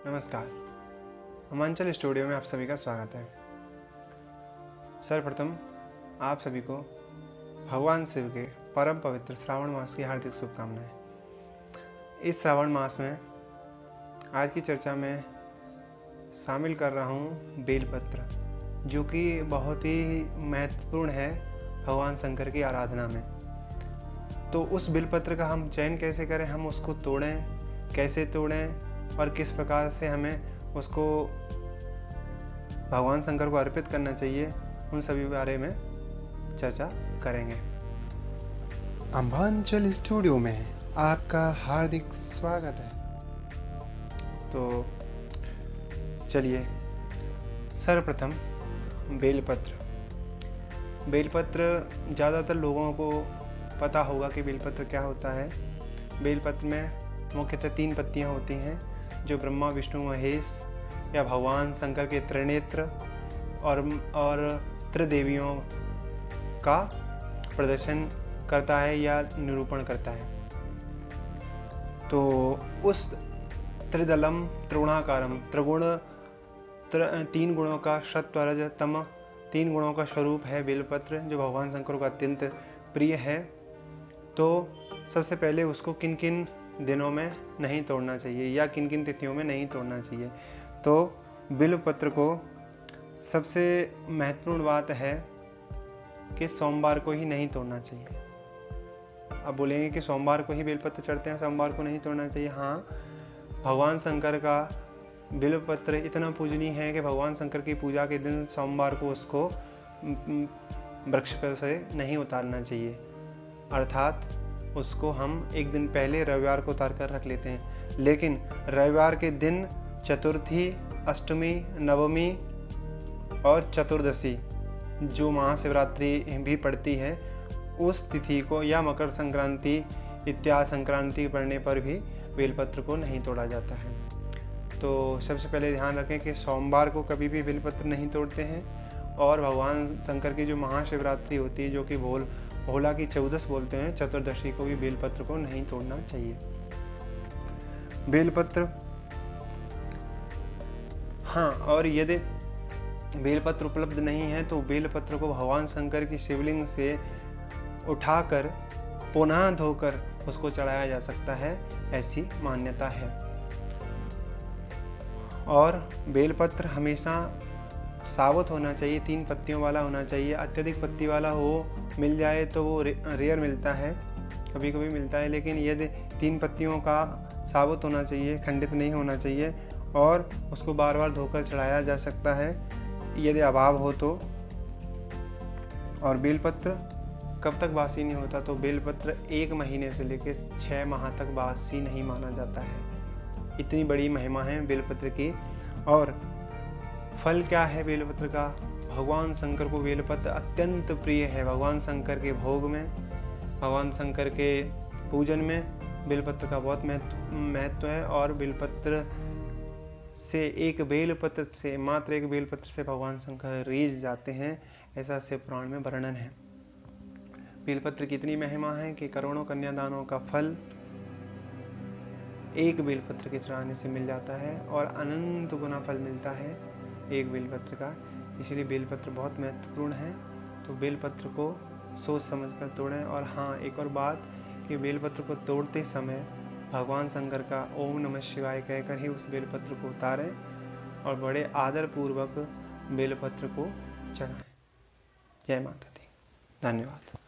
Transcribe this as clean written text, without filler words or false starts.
नमस्कार। हिमांचल स्टूडियो में आप सभी का स्वागत है। सर्वप्रथम आप सभी को भगवान शिव के परम पवित्र श्रावण मास की हार्दिक शुभकामनाएं। इस श्रावण मास में आज की चर्चा में शामिल कर रहा हूँ बेलपत्र, जो कि बहुत ही महत्वपूर्ण है भगवान शंकर की आराधना में। तो उस बेलपत्र का हम चयन कैसे करें, हम उसको तोड़ें, कैसे तोड़ें और किस प्रकार से हमें उसको भगवान शंकर को अर्पित करना चाहिए, उन सभी बारे में चर्चा करेंगे। हिमांचल स्टूडियो में आपका हार्दिक स्वागत है। तो चलिए, सर्वप्रथम बेलपत्र ज़्यादातर लोगों को पता होगा कि बेलपत्र क्या होता है। बेलपत्र में मुख्यतः 3 पत्तियां होती हैं, जो ब्रह्मा विष्णु महेश या भगवान शंकर के त्रिनेत्र और त्रिदेवियों का प्रदर्शन करता है या निरूपण करता है। तो उस त्रिदलम त्रिगुणाकारम तीन गुणों का सत्व रज तम 3 गुणों का स्वरूप है बेलपत्र, जो भगवान शंकर को अत्यंत प्रिय है। तो सबसे पहले उसको किन किन दिनों में नहीं तोड़ना चाहिए या किन किन तिथियों में नहीं तोड़ना चाहिए। तो बेलपत्र को सबसे महत्वपूर्ण बात है कि सोमवार को ही नहीं तोड़ना चाहिए। अब बोलेंगे कि सोमवार को ही बेलपत्र चढ़ते हैं, सोमवार को नहीं तोड़ना चाहिए। हाँ, भगवान शंकर का बेलपत्र इतना पूजनीय है कि भगवान शंकर की पूजा के दिन सोमवार को उसको वृक्ष पर से नहीं उतारना चाहिए, अर्थात उसको हम एक दिन पहले रविवार को उतार कर रख लेते हैं। लेकिन रविवार के दिन चतुर्थी, अष्टमी, नवमी और चतुर्दशी, जो महाशिवरात्रि भी पड़ती है, उस तिथि को या मकर संक्रांति इत्यादि संक्रांति पड़ने पर भी बेलपत्र को नहीं तोड़ा जाता है। तो सबसे पहले ध्यान रखें कि सोमवार को कभी भी बेलपत्र नहीं तोड़ते हैं, और भगवान शंकर की जो महाशिवरात्रि होती है, जो कि भोला की 14 बोलते हैं, चतुर्दशी को भी बेलपत्र को नहीं तोड़ना चाहिए। बेलपत्र, हाँ, और यदि बेलपत्र उपलब्ध नहीं है तो बेलपत्र को भगवान शंकर की शिवलिंग से उठाकर पुनः धोकर उसको चढ़ाया जा सकता है, ऐसी मान्यता है। और बेलपत्र हमेशा साबुत होना चाहिए, 3 पत्तियों वाला होना चाहिए। अत्यधिक पत्ती वाला हो मिल जाए तो वो रेयर मिलता है, कभी कभी मिलता है, लेकिन यदि 3 पत्तियों का साबुत होना चाहिए, खंडित नहीं होना चाहिए, और उसको बार बार धोकर चढ़ाया जा सकता है यदि अभाव हो तो। और बेलपत्र कब तक बासी नहीं होता, तो बेलपत्र 1 महीने से लेकर 6 माह तक बासी नहीं माना जाता है। इतनी बड़ी महिमा है बेलपत्र की। और फल क्या है बेलपत्र का? भगवान शंकर को बेलपत्र अत्यंत प्रिय है। भगवान शंकर के भोग में, भगवान शंकर के पूजन में बेलपत्र का बहुत महत्व है। और बेलपत्र से मात्र एक बेलपत्र से भगवान शंकर रीझ जाते हैं, ऐसा शिव पुराण में वर्णन है। बेलपत्र की इतनी महिमा है कि करोड़ों कन्यादानों का फल एक बेलपत्र के चढ़ाने से मिल जाता है, और अनंत गुना फल मिलता है एक बेलपत्र का। इसलिए बेलपत्र बहुत महत्वपूर्ण है। तो बेलपत्र को सोच समझ कर तोड़ें। और हाँ, एक और बात कि बेलपत्र को तोड़ते समय भगवान शंकर का ओम नमः शिवाय कहकर ही उस बेलपत्र को उतारें, और बड़े आदर पूर्वक बेलपत्र को चढ़ाएं। जय माता दी। धन्यवाद।